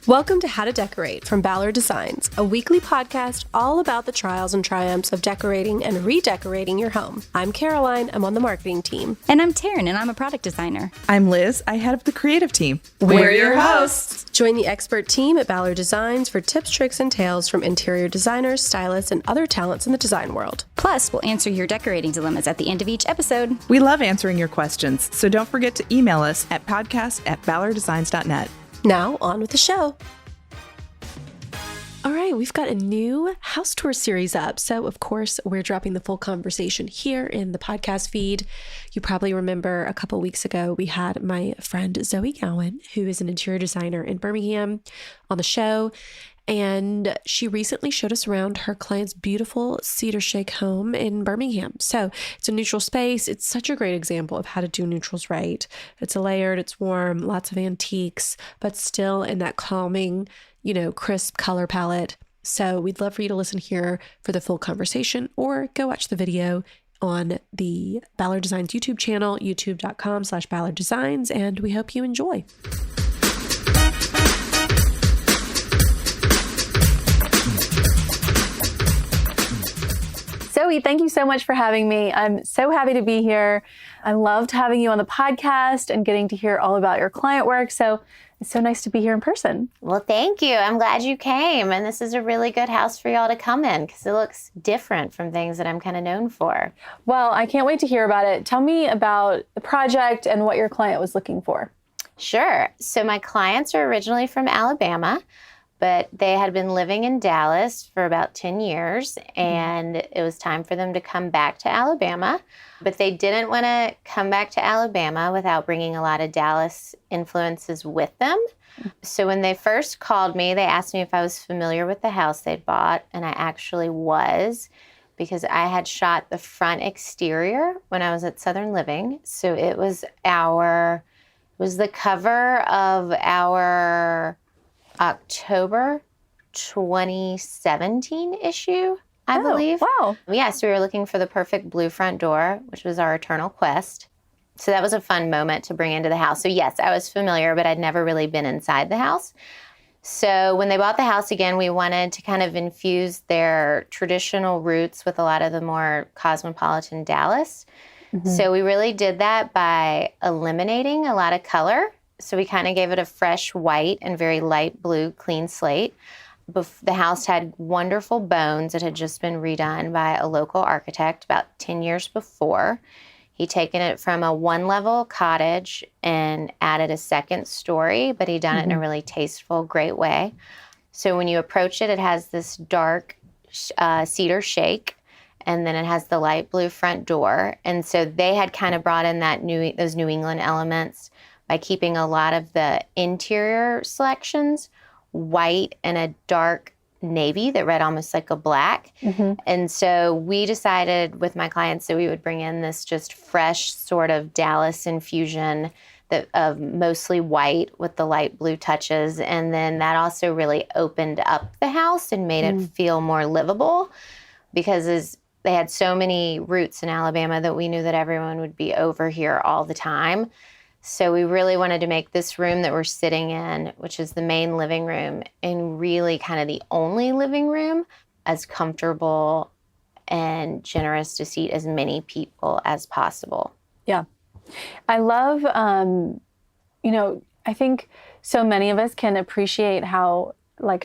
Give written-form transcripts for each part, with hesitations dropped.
Welcome to How to Decorate from Ballard Designs, a weekly podcast all about the trials and triumphs of decorating and redecorating your home. I'm Caroline, I'm on the marketing team. And I'm Taryn, and I'm a product designer. I'm Liz, I head up the creative team. We're your hosts. Join the expert team at Ballard Designs for tips, tricks, and tales from interior designers, stylists, and other talents in the design world. Plus, we'll answer your decorating dilemmas at the end of each episode. We love answering your questions, so don't forget to email us at podcast@ballarddesigns.net. Now, on with the show. All right, we've got a new house tour series up. So, of course, we're dropping the full conversation here in the podcast feed. You probably remember a couple weeks ago, we had my friend Zoe Gowen, who is an interior designer in Birmingham, on the show. And she recently showed us around her client's beautiful cedar shake home in Birmingham. So it's a neutral space. It's such a great example of how to do neutrals right. It's layered, it's warm, lots of antiques, but still in that calming, crisp color palette. So we'd love for you to listen here for the full conversation or go watch the video on the Ballard Designs YouTube channel, youtube.com/Ballard Designs, and we hope you enjoy. Zoe, thank you so much for having me. I'm so happy to be here. I loved having you on the podcast and getting to hear all about your client work. So it's so nice to be here in person. Well, thank you. I'm glad you came. And this is a really good house for y'all to come in because it looks different from things that I'm kind of known for. Well, I can't wait to hear about it. Tell me about the project and what your client was looking for. Sure. So my clients are originally from Alabama, but they had been living in Dallas for about 10 years, and it was time for them to come back to Alabama. But they didn't want to come back to Alabama without bringing a lot of Dallas influences with them. So when they first called me, they asked me if I was familiar with the house they'd bought, and I actually was, because I had shot the front exterior when I was at Southern Living. So it was the cover of our October 2017 issue, I believe. Wow. Yeah, so we were looking for the perfect blue front door, which was our eternal quest. So that was a fun moment to bring into the house. So yes, I was familiar, but I'd never really been inside the house. So when they bought the house again, we wanted to kind of infuse their traditional roots with a lot of the more cosmopolitan Dallas. Mm-hmm. So we really did that by eliminating a lot of color. So we kind of gave it a fresh white and very light blue, clean slate. The house had wonderful bones. It had just been redone by a local architect about 10 years before. He'd taken it from a one-level cottage and added a second story, but he'd done it in a really tasteful, great way. So when you approach it, it has this dark cedar shake, and then it has the light blue front door. And so they had kind of brought in those New England elements by keeping a lot of the interior selections white and a dark navy that read almost like a black. Mm-hmm. And so we decided with my clients that we would bring in this just fresh sort of Dallas infusion of mostly white with the light blue touches. And then that also really opened up the house and made it feel more livable, because they had so many roots in Alabama that we knew that everyone would be over here all the time. So we really wanted to make this room that we're sitting in, which is the main living room, and really kind of the only living room, as comfortable and generous to seat as many people as possible. Yeah. I love, I think so many of us can appreciate how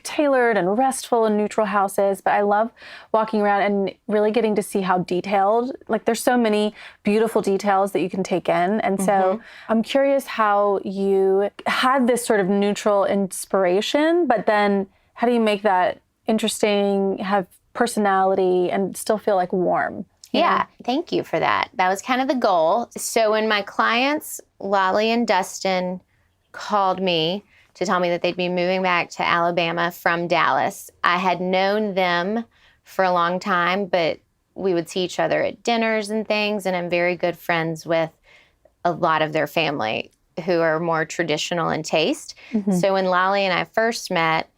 tailored and restful and neutral house is, but I love walking around and really getting to see how detailed, there's so many beautiful details that you can take in. And so I'm curious how you had this sort of neutral inspiration, but then how do you make that interesting, have personality, and still feel warm? Yeah, thank you for that. That was kind of the goal. So when my clients, Lolly and Dustin, called me to tell me that they'd be moving back to Alabama from Dallas, I had known them for a long time, but we would see each other at dinners and things, and I'm very good friends with a lot of their family who are more traditional in taste. Mm-hmm. So when Lolly and I first met,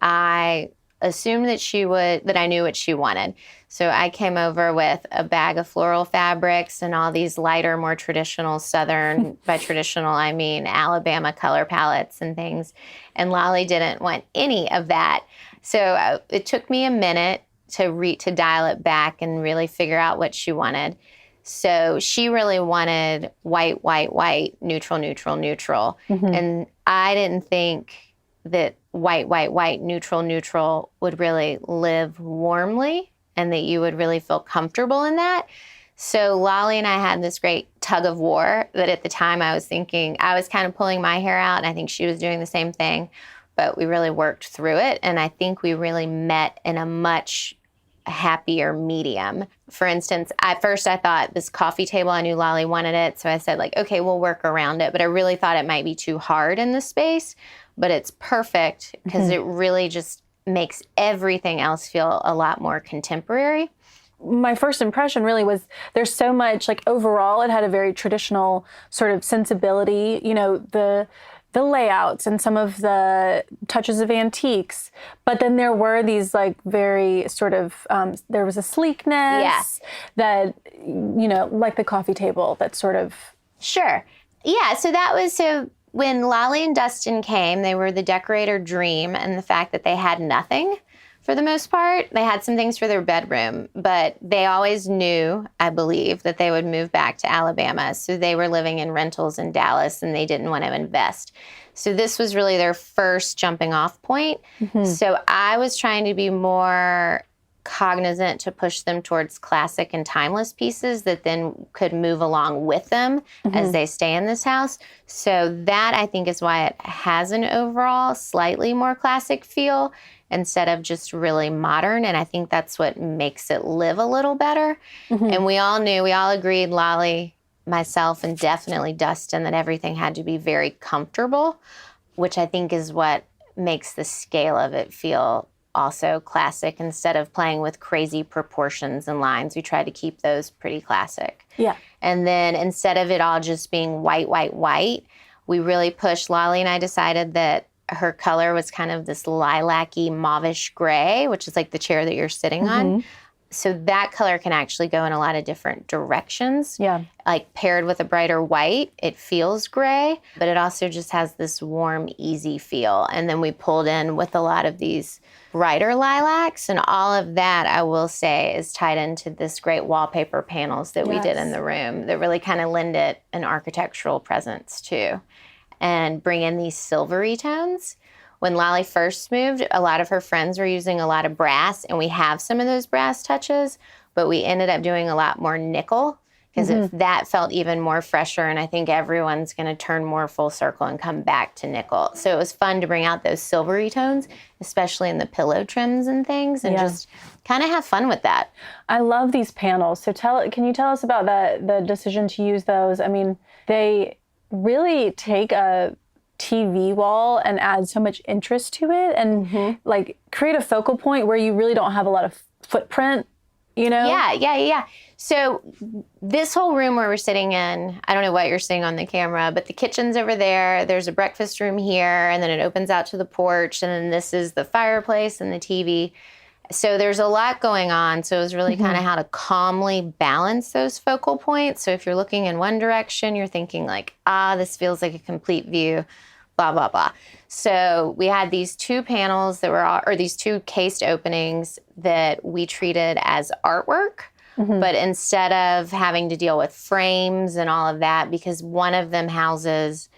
I assumed that I knew what she wanted. So I came over with a bag of floral fabrics and all these lighter, more traditional Southern, by traditional, I mean Alabama color palettes and things. And Lolly didn't want any of that. So it took me a minute to dial it back and really figure out what she wanted. So she really wanted white, white, white, neutral, neutral, neutral. And I didn't think that white, white, white, neutral, neutral would really live warmly and that you would really feel comfortable in that. So Lolly and I had this great tug of war that at the time I was thinking, I was kind of pulling my hair out and I think she was doing the same thing, but we really worked through it. And I think we really met in a much happier medium. For instance, at first I thought this coffee table, I knew Lolly wanted it. So I said like, okay, we'll work around it. But I really thought it might be too hard in this space, but it's perfect because it really just makes everything else feel a lot more contemporary. My first impression really was there's so much, like overall, it had a very traditional sort of sensibility, you know, the layouts and some of the touches of antiques. But then there were these like very sort of, there was a sleekness that, you know, like the coffee table that sort of. Sure. Yeah. So when Lolly and Dustin came, they were the decorator dream, and the fact that they had nothing for the most part. They had some things for their bedroom, but they always knew, I believe, that they would move back to Alabama. So they were living in rentals in Dallas and they didn't want to invest. So this was really their first jumping off point. So I was trying to be more cognizant to push them towards classic and timeless pieces that then could move along with them as they stay in this house. So that, I think, is why it has an overall slightly more classic feel instead of just really modern. And I think that's what makes it live a little better. And we all agreed, Lolly, myself, and definitely Dustin, that everything had to be very comfortable, which I think is what makes the scale of it feel also classic. Instead of playing with crazy proportions and lines, we tried to keep those pretty classic. Yeah. And then instead of it all just being white, white, white, we really pushed. Lolly and I decided that her color was kind of this lilac-y mauvish gray, which is like the chair that you're sitting on. So that color can actually go in a lot of different directions. Yeah. Like paired with a brighter white, it feels gray, but it also just has this warm, easy feel. And then we pulled in with a lot of these brighter lilacs, and all of that, I will say, is tied into this great wallpaper panels that we did in the room that really kind of lend it an architectural presence too, and bring in these silvery tones. When Lolly first moved, a lot of her friends were using a lot of brass, and we have some of those brass touches, but we ended up doing a lot more nickel because that felt even more fresher, and I think everyone's going to turn more full circle and come back to nickel. So it was fun to bring out those silvery tones, especially in the pillow trims and things, and just kind of have fun with that. I love these panels. So can you tell us about the decision to use those? I mean, they really take a TV wall and add so much interest to it, and like create a focal point where you really don't have a lot of footprint, you know? Yeah. So this whole room where we're sitting in, I don't know what you're seeing on the camera, but the kitchen's over there. There's a breakfast room here, and then it opens out to the porch, and then this is the fireplace and the TV. So there's a lot going on. So it was really kind of how to calmly balance those focal points. So if you're looking in one direction, you're thinking like, this feels like a complete view, blah, blah, blah. So we had these two panels that were, or these two cased openings that we treated as artwork. But instead of having to deal with frames and all of that, because one of them houses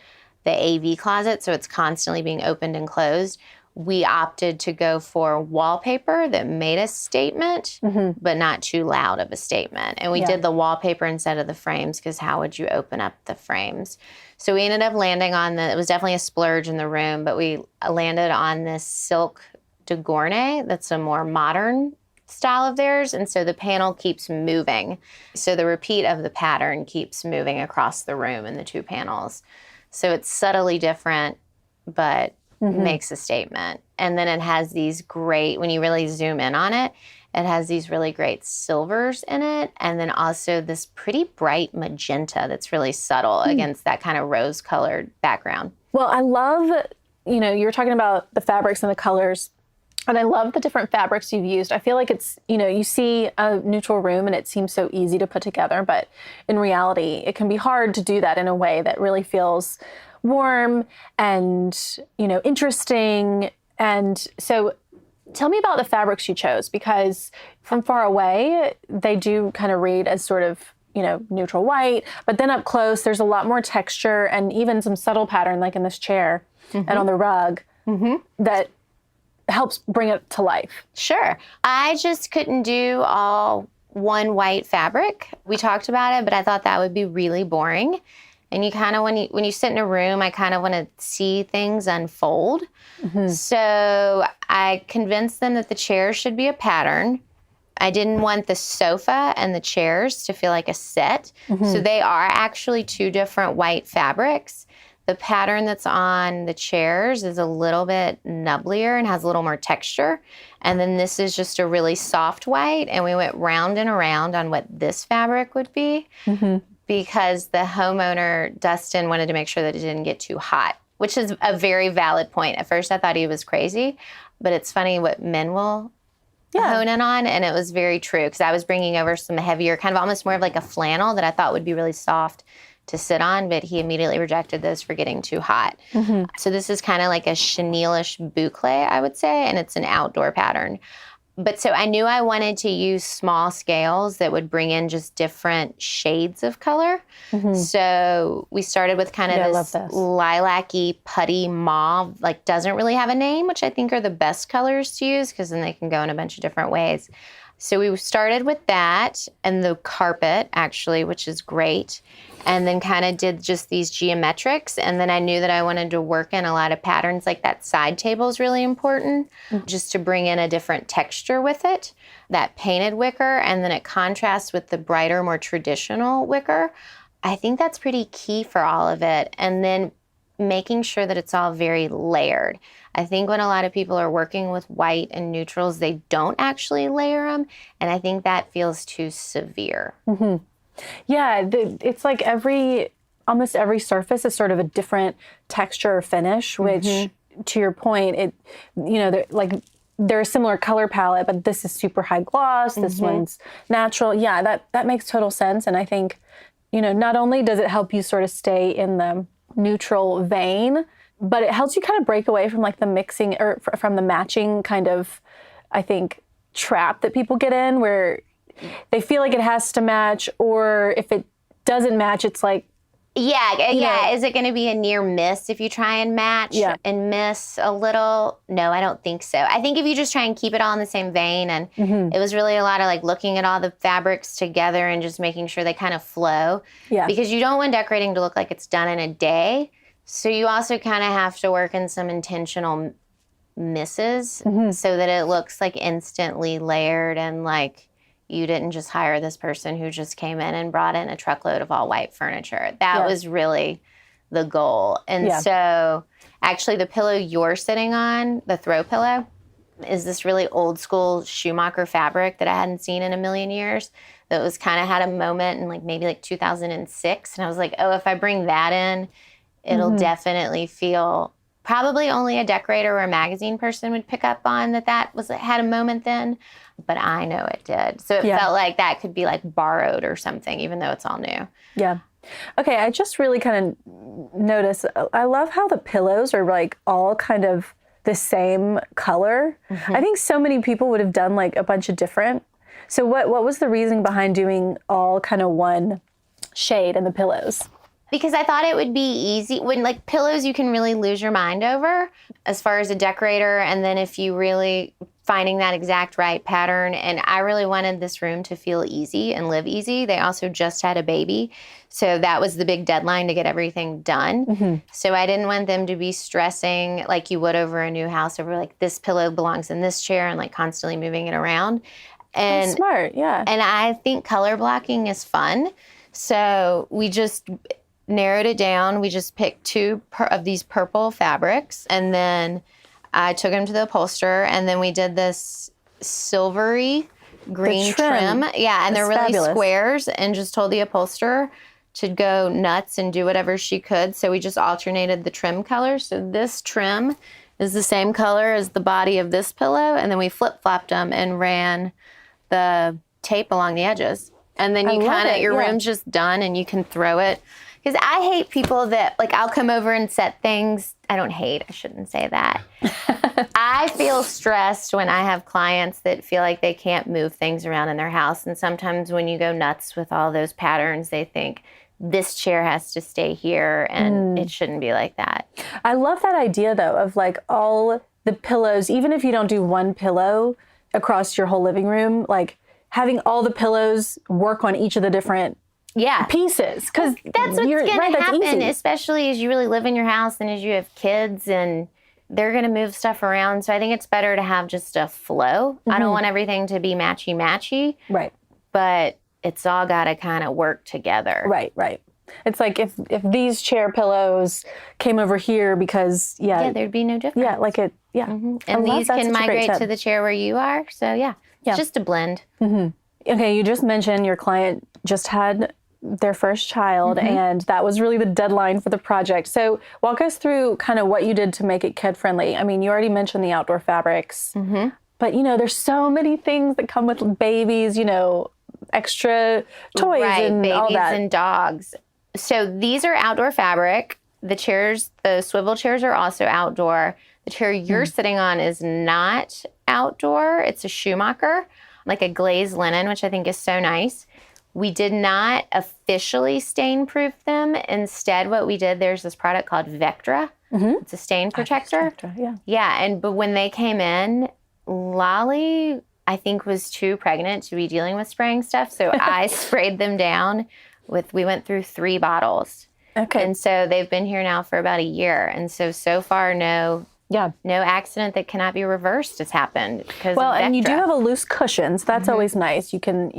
the AV closet, so it's constantly being opened and closed, we opted to go for wallpaper that made a statement, but not too loud of a statement. And we did the wallpaper instead of the frames, because how would you open up the frames? So we ended up landing on it was definitely a splurge in the room, but we landed on this silk de Gournay that's a more modern style of theirs. And so the panel keeps moving. So the repeat of the pattern keeps moving across the room in the two panels. So it's subtly different, but makes a statement. And then it has these great, when you really zoom in on it, it has these really great silvers in it. And then also this pretty bright magenta that's really subtle against that kind of rose-colored background. Well, I love, you were talking about the fabrics and the colors. And I love the different fabrics you've used. I feel like it's, you see a neutral room and it seems so easy to put together, but in reality, it can be hard to do that in a way that really feels warm and, interesting. And so tell me about the fabrics you chose, because from far away, they do kind of read as sort of, neutral white, but then up close, there's a lot more texture and even some subtle pattern, like in this chair and on the rug, that helps bring it to life. Sure. I just couldn't do all one white fabric. We talked about it, but I thought that would be really boring. And you kind of, when you sit in a room, I kind of want to see things unfold. So I convinced them that the chairs should be a pattern. I didn't want the sofa and the chairs to feel like a set. So they are actually two different white fabrics. The pattern that's on the chairs is a little bit nubblier and has a little more texture. And then this is just a really soft white. And we went round and around on what this fabric would be because the homeowner, Dustin, wanted to make sure that it didn't get too hot, which is a very valid point. At first, I thought he was crazy, but it's funny what men will hone in on. And it was very true because I was bringing over some heavier, kind of almost more of like a flannel that I thought would be really soft to sit on, but he immediately rejected those for getting too hot. So this is kind of like a chenille-ish boucle, I would say, and it's an outdoor pattern. But so I knew I wanted to use small scales that would bring in just different shades of color. So we started with kind of this lilac-y, putty mauve, like doesn't really have a name, which I think are the best colors to use because then they can go in a bunch of different ways. So we started with that and the carpet, actually, which is great. And then kind of did just these geometrics. And then I knew that I wanted to work in a lot of patterns, like that side table is really important, just to bring in a different texture with it. That painted wicker, and then it contrasts with the brighter, more traditional wicker. I think that's pretty key for all of it. And then making sure that it's all very layered. I think when a lot of people are working with white and neutrals, they don't actually layer them. And I think that feels too severe. Yeah, it's like almost every surface is sort of a different texture or finish, which to your point, they're a similar color palette, but this is super high gloss. This one's natural. Yeah, that makes total sense. And I think, not only does it help you sort of stay in the neutral vein, but it helps you kind of break away from like the mixing or from the matching kind of, I think, trap that people get in where they feel like it has to match, or if it doesn't match, it's like, is it going to be a near miss if you try and match and miss a little? No, I don't think so. I think if you just try and keep it all in the same vein, and it was really a lot of like looking at all the fabrics together and just making sure they kind of flow. Because you don't want decorating to look like it's done in a day. So you also kind of have to work in some intentional misses so that it looks like instantly layered and like you didn't just hire this person who just came in and brought in a truckload of all white furniture. That was really the goal. And so actually the pillow you're sitting on, the throw pillow, is this really old school Schumacher fabric that I hadn't seen in a million years. That was kind of had a moment in maybe 2006. And I was like, oh, if I bring that in, it'll definitely feel probably only a decorator or a magazine person would pick up on that had a moment then. But I know it did. So it felt like that could be like borrowed or something, even though it's all new. Yeah. Okay, I just really kind of noticed, I love how the pillows are like all kind of the same color. I think so many people would have done like a bunch of different. So what was the reason behind doing all kind of one shade in the pillows? Because I thought it would be easy. When like pillows, you can really lose your mind over as far as a decorator. And then if you really finding that exact right pattern. And I really wanted this room to feel easy and live easy. They also just had a baby. So that was the big deadline to get everything done. So I didn't want them to be stressing like you would over a new house over like this pillow belongs in this chair and like constantly moving it around. And that's smart, yeah. And I think color blocking is fun. So we just narrowed it down. We just picked two of these purple fabrics, and then I took them to the upholsterer, and then we did this silvery green trim. Yeah, and they're really fabulous squares, and just told the upholsterer to go nuts and do whatever she could. So we just alternated the trim colors. So this trim is the same color as the body of this pillow. And then we flip-flopped them and ran the tape along the edges. And then you your room's just done and you can throw it. Because I hate people that, like, I'll come over and set things. I don't hate, I shouldn't say that. I feel stressed when I have clients that feel like they can't move things around in their house. And sometimes when you go nuts with all those patterns, they think this chair has to stay here and it shouldn't be like that. I love that idea, though, of like all the pillows, even if you don't do one pillow across your whole living room, like having all the pillows work on each of the different pieces, because that's what's going to happen, especially as you really live in your house and as you have kids and they're going to move stuff around. So I think it's better to have just a flow. I don't want everything to be matchy-matchy. Right. But it's all got to kind of work together. Right. It's like if these chair pillows came over here because, there'd be no difference. Yeah, like it, And these can migrate to the chair where you are. So, it's just a blend. Okay, you just mentioned your client just had their first child, and that was really the deadline for the project. So walk us through kind of what you did to make it kid-friendly. I mean, you already mentioned the outdoor fabrics, but, there's so many things that come with babies, extra toys and babies all that. And dogs. So these are outdoor fabric. The chairs, the swivel chairs are also outdoor. The chair you're sitting on is not outdoor. It's a Schumacher, like a glazed linen, which I think is so nice. We did not officially stain-proof them. Instead, what we did, there's this product called Vectra. It's a stain protector. But when they came in, Lolly, I think, was too pregnant to be dealing with spraying stuff. So I sprayed them down we went through 3 bottles. Okay. And so they've been here now for about a year. And so far, no accident that cannot be reversed has happened. And you do have a loose cushion, so that's always nice. You can,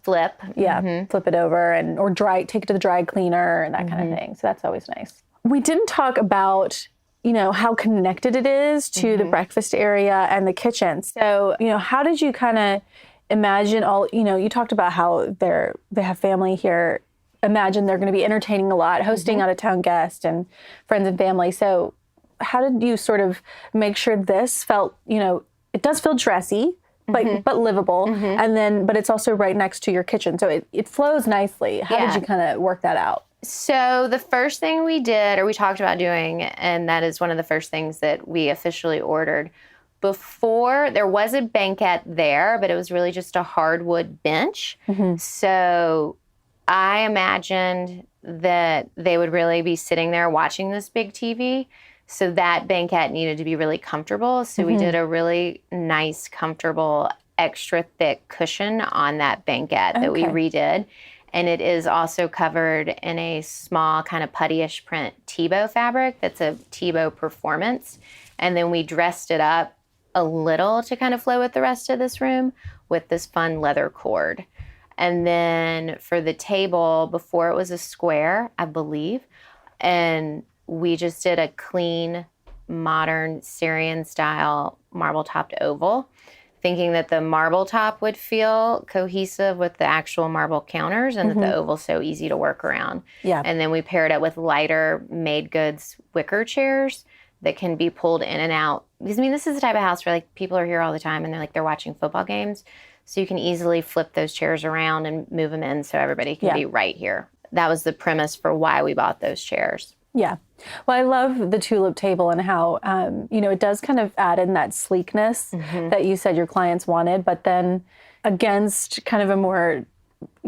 flip. Flip it over or take it to the dry cleaner and that kind of thing. So that's always nice. We didn't talk about, how connected it is to the breakfast area and the kitchen. So, how did you kind of imagine you talked about how they have family here. Imagine they're going to be entertaining a lot, hosting out-of-town guests and friends and family. So how did you sort of make sure this felt, it does feel dressy, but livable, but it's also right next to your kitchen. So it flows nicely. How did you kind of work that out? So the first thing we did, or we talked about doing, and that is one of the first things that we officially ordered, before there was a banquette there, but it was really just a hardwood bench. So I imagined that they would really be sitting there watching this big TV. So that banquette needed to be really comfortable. So we did a really nice, comfortable, extra thick cushion on that banquette that we redid. And it is also covered in a small kind of puttyish print Tebow fabric that's a Tebow Performance. And then we dressed it up a little to kind of flow with the rest of this room with this fun leather cord. And then for the table, before it was a square, I believe, and we just did a clean, modern Syrian-style marble-topped oval, thinking that the marble top would feel cohesive with the actual marble counters and that the oval's so easy to work around. And then we paired it with lighter made goods wicker chairs that can be pulled in and out. Because, this is the type of house where, people are here all the time and they're watching football games. So you can easily flip those chairs around and move them in so everybody can be right here. That was the premise for why we bought those chairs. Yeah. Well, I love the tulip table and how, it does kind of add in that sleekness that you said your clients wanted, but then against kind of a more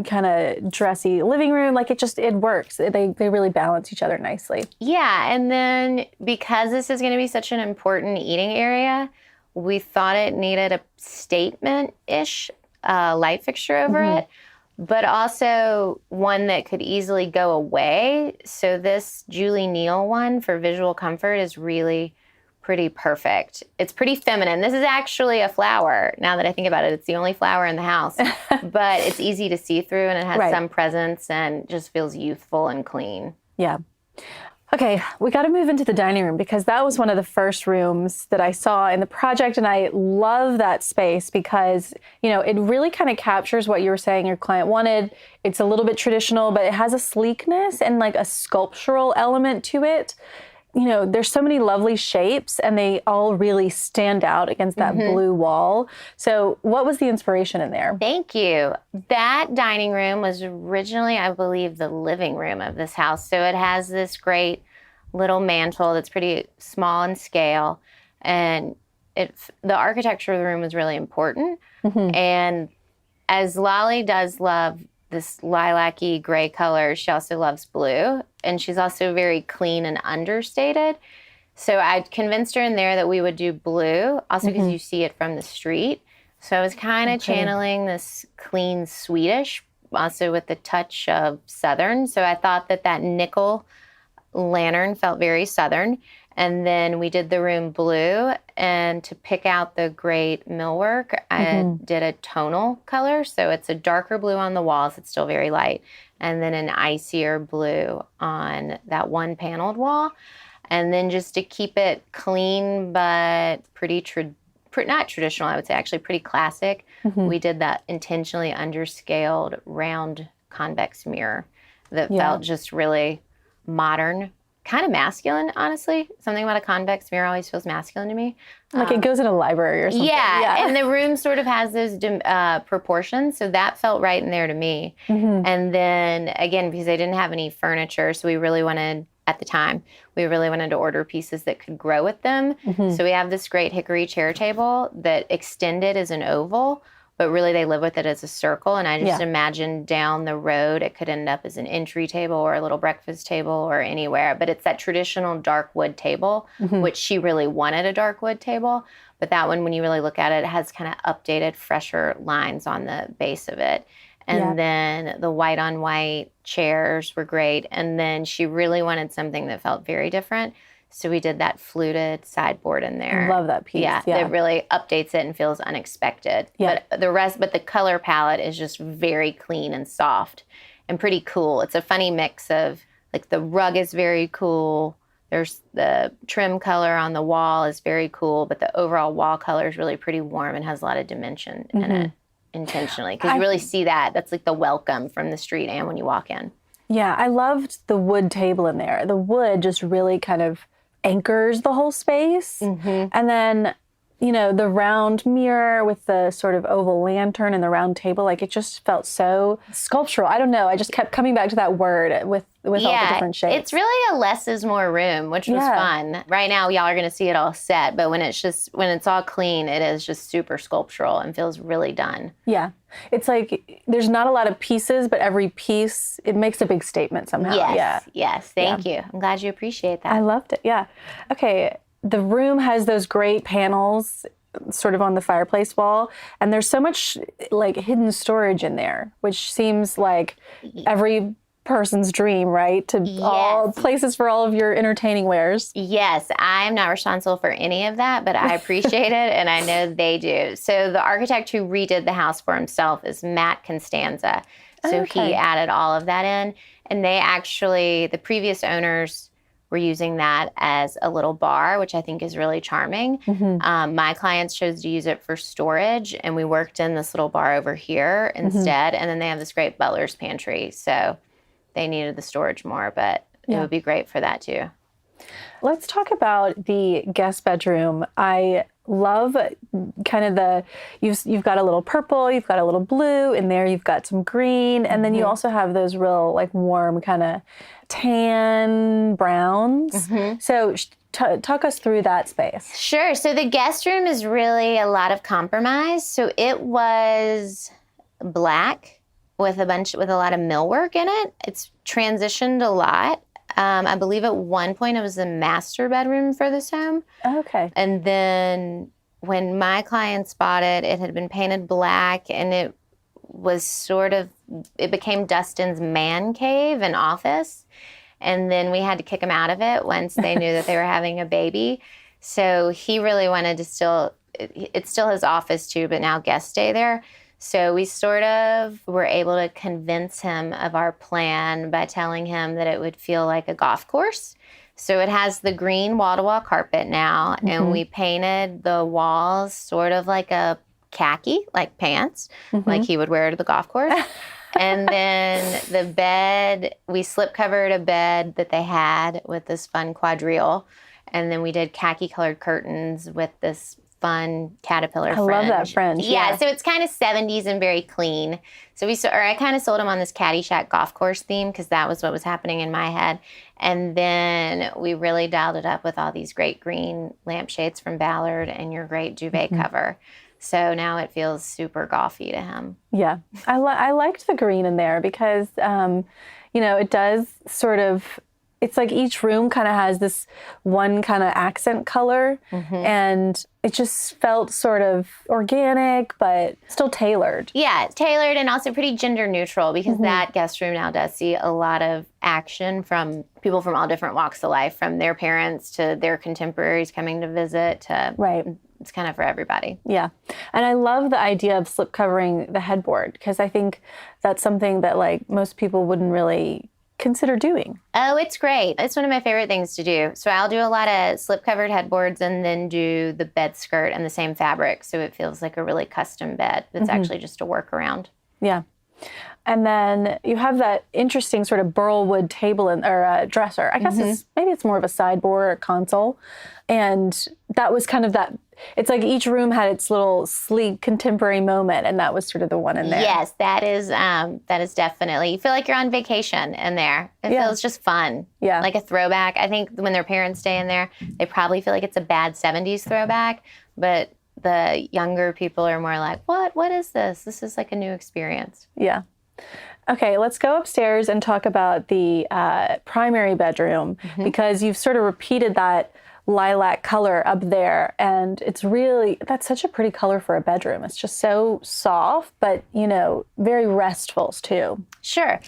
kind of dressy living room, it works. They really balance each other nicely. Yeah. And then because this is going to be such an important eating area, we thought it needed a statement-ish light fixture over it, but also one that could easily go away. So this Julie Neal one for visual comfort is really pretty perfect. It's pretty feminine. This is actually a flower. Now that I think about it, it's the only flower in the house, but it's easy to see through and it has some presence and just feels youthful and clean. Yeah. Okay, we got to move into the dining room because that was one of the first rooms that I saw in the project, and I love that space because, it really kind of captures what you were saying your client wanted. It's a little bit traditional, but it has a sleekness and a sculptural element to it. there's so many lovely shapes and they all really stand out against that blue wall. So what was the inspiration in there? Thank you. That dining room was originally, I believe, the living room of this house. So it has this great little mantle that's pretty small in scale. And the architecture of the room was really important. And as Lolly does love this lilac-y gray color, she also loves blue. And she's also very clean and understated. So I convinced her in there that we would do blue, also because you see it from the street. So I was kind of channeling this clean Swedish, also with the touch of Southern. So I thought that nickel lantern felt very Southern. And then we did the room blue. And to pick out the great millwork, I did a tonal color. So it's a darker blue on the walls. It's still very light. And then an icier blue on that one paneled wall. And then just to keep it clean, but pretty not traditional, I would say, actually pretty classic, we did that intentionally underscaled round convex mirror that felt just really modern. Kind of masculine, honestly. Something about a convex mirror always feels masculine to me. Like it goes in a library or something. Yeah, and the room sort of has those proportions, so that felt right in there to me. And then, again, because I didn't have any furniture, so we really wanted, at the time, we really wanted to order pieces that could grow with them. So we have this great hickory chair table that extended as an oval, but really they live with it as a circle. And I just imagined down the road it could end up as an entry table or a little breakfast table or anywhere. But it's that traditional dark wood table, which she really wanted a dark wood table. But that one, when you really look at it, it has kind of updated, fresher lines on the base of it. And then the white on white chairs were great. And then she really wanted something that felt very different. So we did that fluted sideboard in there. Love that piece. Yeah, it really updates it and feels unexpected. But the color palette is just very clean and soft and pretty cool. It's a funny mix of, like, the rug is very cool. There's the trim color on the wall is very cool, but the overall wall color is really pretty warm and has a lot of dimension in it intentionally. Because you really see that. That's like the welcome from the street and when you walk in. Yeah, I loved the wood table in there. The wood just really kind of anchors the whole space. And then, the round mirror with the sort of oval lantern and the round table, like, it just felt so sculptural. I don't know. I just kept coming back to that word with all the different shapes. It's really a less is more room, which was fun. Right now, y'all are going to see it all set, but when it's all clean, it is just super sculptural and feels really done. Yeah. It's like there's not a lot of pieces, but every piece, it makes a big statement somehow. Yes. Thank you. I'm glad you appreciate that. I loved it. Yeah. Okay. The room has those great panels sort of on the fireplace wall, and there's so much like hidden storage in there, which seems like every person's dream, right? All places for all of your entertaining wares. Yes, I'm not responsible for any of that, but I appreciate it, and I know they do. So the architect who redid the house for himself is Matt Constanza. So he added all of that in, and the previous owners were using that as a little bar, which I think is really charming. My clients chose to use it for storage, and we worked in this little bar over here instead. And then they have this great butler's pantry. So they needed the storage more, but it would be great for that too. Let's talk about the guest bedroom. I love kind of you've got a little purple, you've got a little blue, in there you've got some green, and then you also have those real like warm kind of tan browns. So talk us through that space. Sure. So the guest room is really a lot of compromise. So it was black with a lot of millwork in it. It's transitioned a lot. I believe at one point it was the master bedroom for this home. Okay. And then when my clients bought it, it had been painted black, and it became Dustin's man cave and office. And then we had to kick him out of it once they knew that they were having a baby. So he really wanted to it's still his office too, but now guests stay there. So we sort of were able to convince him of our plan by telling him that it would feel like a golf course. So it has the green wall-to-wall carpet now, and we painted the walls sort of like a khaki, like pants, like he would wear to the golf course. And then the bed, we slip covered a bed that they had with this fun quadrille. And then we did khaki colored curtains with this fun caterpillar fringe. I love that fringe. Yeah, so it's kind of 70s and very clean. So I kind of sold them on this Caddyshack golf course theme because that was what was happening in my head. And then we really dialed it up with all these great green lampshades from Ballard and your great duvet cover. So now it feels super golfy to him. Yeah, I liked the green in there because, it does sort of, it's like each room kind of has this one kind of accent color, and it just felt sort of organic, but still tailored. Yeah, tailored and also pretty gender neutral because that guest room now does see a lot of action from people from all different walks of life, from their parents to their contemporaries coming to visit to... Right. It's kind of for everybody. Yeah. And I love the idea of slip covering the headboard because I think that's something that like most people wouldn't really consider doing. Oh, it's great. It's one of my favorite things to do. So I'll do a lot of slip covered headboards and then do the bed skirt and the same fabric. So it feels like a really custom bed. It's actually just a workaround. Yeah. And then you have that interesting sort of burl wood table or dresser. I guess maybe it's more of a sideboard or console. And that was kind of that. It's like each room had its little sleek contemporary moment, and that was sort of the one in there. Yes, that is definitely. You feel like you're on vacation in there. It feels just fun. Yeah. Like a throwback. I think when their parents stay in there, they probably feel like it's a bad 70s throwback, but the younger people are more like, what is this? This is like a new experience. Yeah. Okay, let's go upstairs and talk about the primary bedroom because you've sort of repeated that lilac color up there, and that's such a pretty color for a bedroom. It's just so soft, but very restful too. Sure.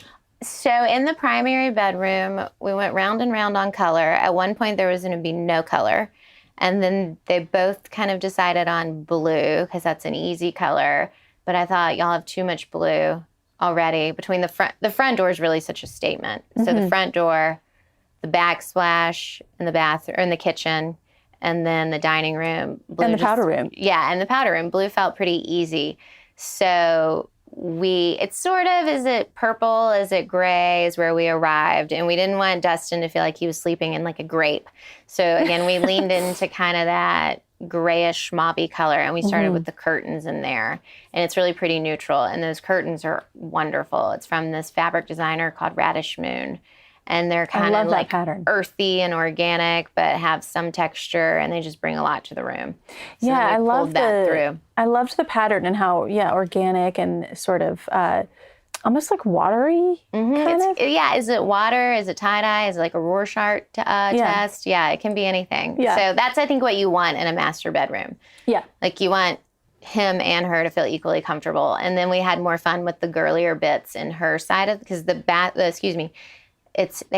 So in the primary bedroom, we went round and round on color. At one point, there was going to be no color. And then they both kind of decided on blue because that's an easy color. But I thought y'all have too much blue already. Between the front door is really such a statement. So the front door, the backsplash in the bathroom, or in the kitchen, and then the dining room. Blue And the powder room. Yeah, and the powder room. Blue felt pretty easy. So it's sort of, is it purple, is it gray, is where we arrived. And we didn't want Dustin to feel like he was sleeping in like a grape. So again, we leaned into kind of that grayish mauvey color, and we started with the curtains in there. And it's really pretty neutral. And those curtains are wonderful. It's from this fabric designer called Radish Moon. And they're kind of like earthy and organic, but have some texture, and they just bring a lot to the room. So yeah, I love that through. I loved the pattern and how organic and sort of almost like watery kind of. Yeah, is it water? Is it tie-dye? Is it like a Rorschach test? Yeah, it can be anything. Yeah. So that's, I think, what you want in a master bedroom. Yeah. Like you want him and her to feel equally comfortable. And then we had more fun with the girlier bits in her side of, because they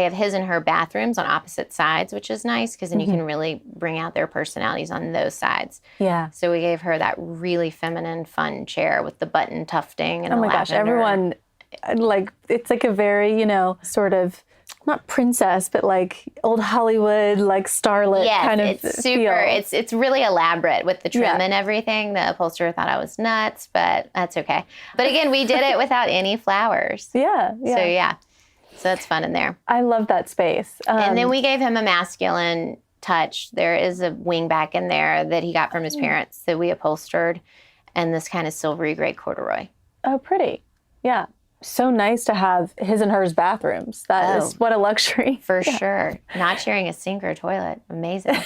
have his and her bathrooms on opposite sides, which is nice because then you can really bring out their personalities on those sides. Yeah. So we gave her that really feminine, fun chair with the button tufting and oh my gosh, everyone, like, it's like a very, sort of, not princess, but like old Hollywood, like starlet kind of it's super, it's really elaborate with the trim and everything. The upholsterer thought I was nuts, but that's okay. But again, we did it without any flowers. So that's fun in there. I love that space. And then we gave him a masculine touch. There is a wing back in there that he got from his parents that we upholstered, and this kind of silvery gray corduroy. Oh, pretty. Yeah. So nice to have his and hers bathrooms. That is what a luxury. For sure. Not sharing a sink or a toilet. Amazing.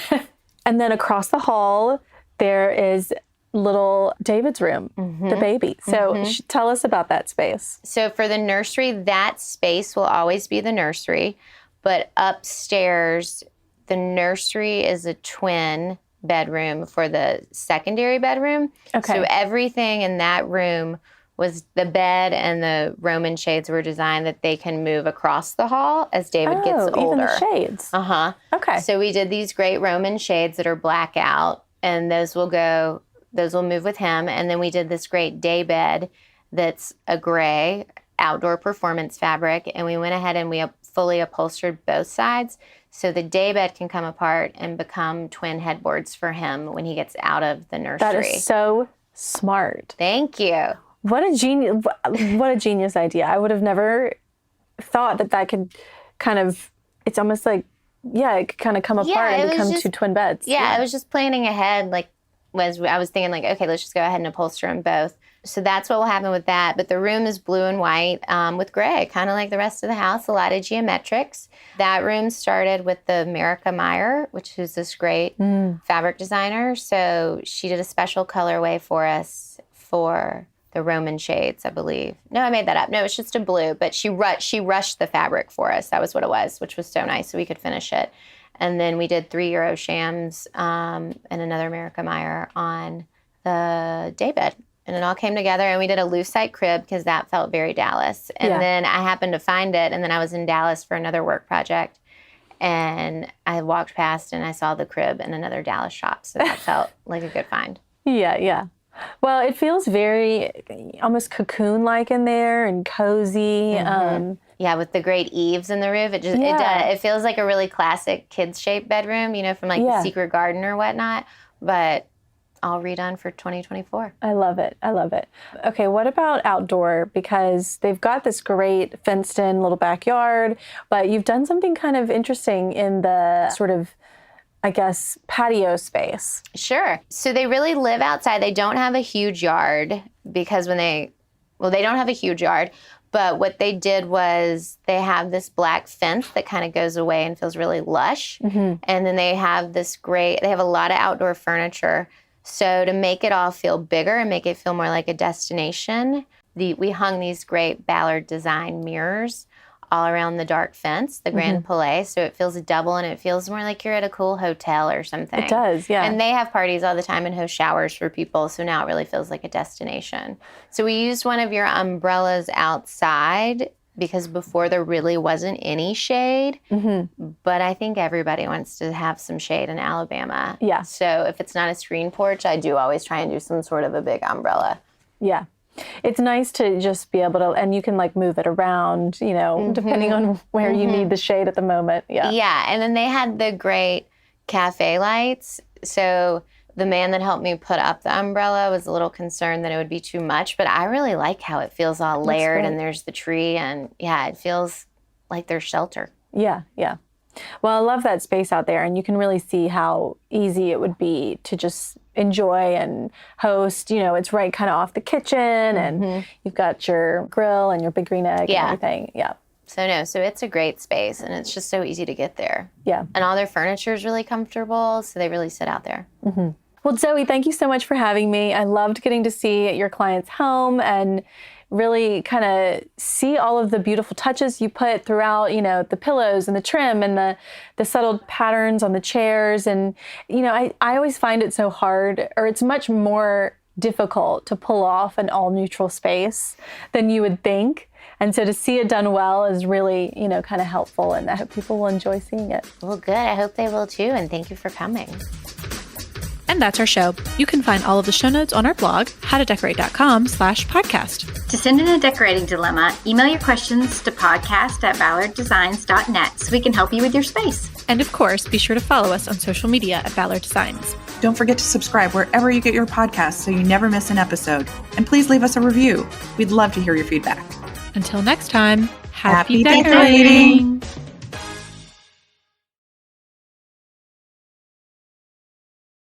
And then across the hall, there is little David's room, the baby. So tell us about that space. So for the nursery, that space will always be the nursery. But upstairs, the nursery is a twin bedroom for the secondary bedroom. Okay. So everything in that room was the bed, and the Roman shades were designed that they can move across the hall as David gets older. Even the shades. Okay. So we did these great Roman shades that are blackout, and those will move with him. And then we did this great day bed that's a gray outdoor performance fabric. And we went ahead and we fully upholstered both sides. So the day bed can come apart and become twin headboards for him when he gets out of the nursery. That is so smart. Thank you. What a genius idea. I would have never thought that could kind of, it's almost like, it could kind of come apart and become two twin beds. Yeah, I was just planning ahead, I was thinking okay, let's just go ahead and upholster them both. So that's what will happen with that. But the room is blue and white with gray, kind of like the rest of the house, a lot of geometrics. That room started with the America Meyer, which is this great fabric designer. So she did a special colorway for us for the Roman shades, I believe. No, I made that up. No, it's just a blue, but she rushed the fabric for us. That was what it was, which was so nice, so we could finish it. And then we did 3 Euro shams and another America Meyer on the daybed. And it all came together, and we did a lucite crib because that felt very Dallas. And then I happened to find it, and then I was in Dallas for another work project, and I walked past and I saw the crib in another Dallas shop, so that felt like a good find. Yeah. Well, it feels very almost cocoon-like in there and cozy. Yeah, with the great eaves in the roof, it feels like a really classic kids-shaped bedroom, from the Secret Garden or whatnot, but all redone for 2024. I love it. Okay, what about outdoor? Because they've got this great fenced-in little backyard, but you've done something kind of interesting in the sort of, I guess, patio space. Sure. So they really live outside. They don't have a huge yard because they don't have a huge yard, but what they did was they have this black fence that kind of goes away and feels really lush. And then they have they have a lot of outdoor furniture. So to make it all feel bigger and make it feel more like a destination, we hung these great Ballard design mirrors all around the dark fence, the Grand Palais, so it feels double and it feels more like you're at a cool hotel or something. It does, yeah. And they have parties all the time and host showers for people, so now it really feels like a destination. So we used one of your umbrellas outside because before there really wasn't any shade, but I think everybody wants to have some shade in Alabama. Yeah. So if it's not a screen porch, I do always try and do some sort of a big umbrella. Yeah. It's nice to just be able to, and you can move it around, depending on where you need the shade at the moment. Yeah. Yeah. And then they had the great cafe lights. So the man that helped me put up the umbrella was a little concerned that it would be too much, but I really like how it feels all layered and there's the tree and it feels like there's shelter. Yeah. Well, I love that space out there, and you can really see how easy it would be to just enjoy and host. It's right kind of off the kitchen, and you've got your grill and your big green egg and everything. Yeah. So it's a great space, and it's just so easy to get there. Yeah. And all their furniture is really comfortable, so they really sit out there. Well, Zoe, thank you so much for having me. I loved getting to see your client's home and really kind of see all of the beautiful touches you put throughout, the pillows and the trim and the subtle patterns on the chairs. And, I always find it so hard, or it's much more difficult to pull off an all neutral space than you would think. And so to see it done well is really, kind of helpful. And I hope people will enjoy seeing it. Well, good. I hope they will too. And thank you for coming. And that's our show. You can find all of the show notes on our blog, howtodecorate.com/podcast. To send in a decorating dilemma, email your questions to podcast@ballarddesigns.net so we can help you with your space. And of course, be sure to follow us on social media at Ballard Designs. Don't forget to subscribe wherever you get your podcasts so you never miss an episode. And please leave us a review. We'd love to hear your feedback. Until next time, happy decorating!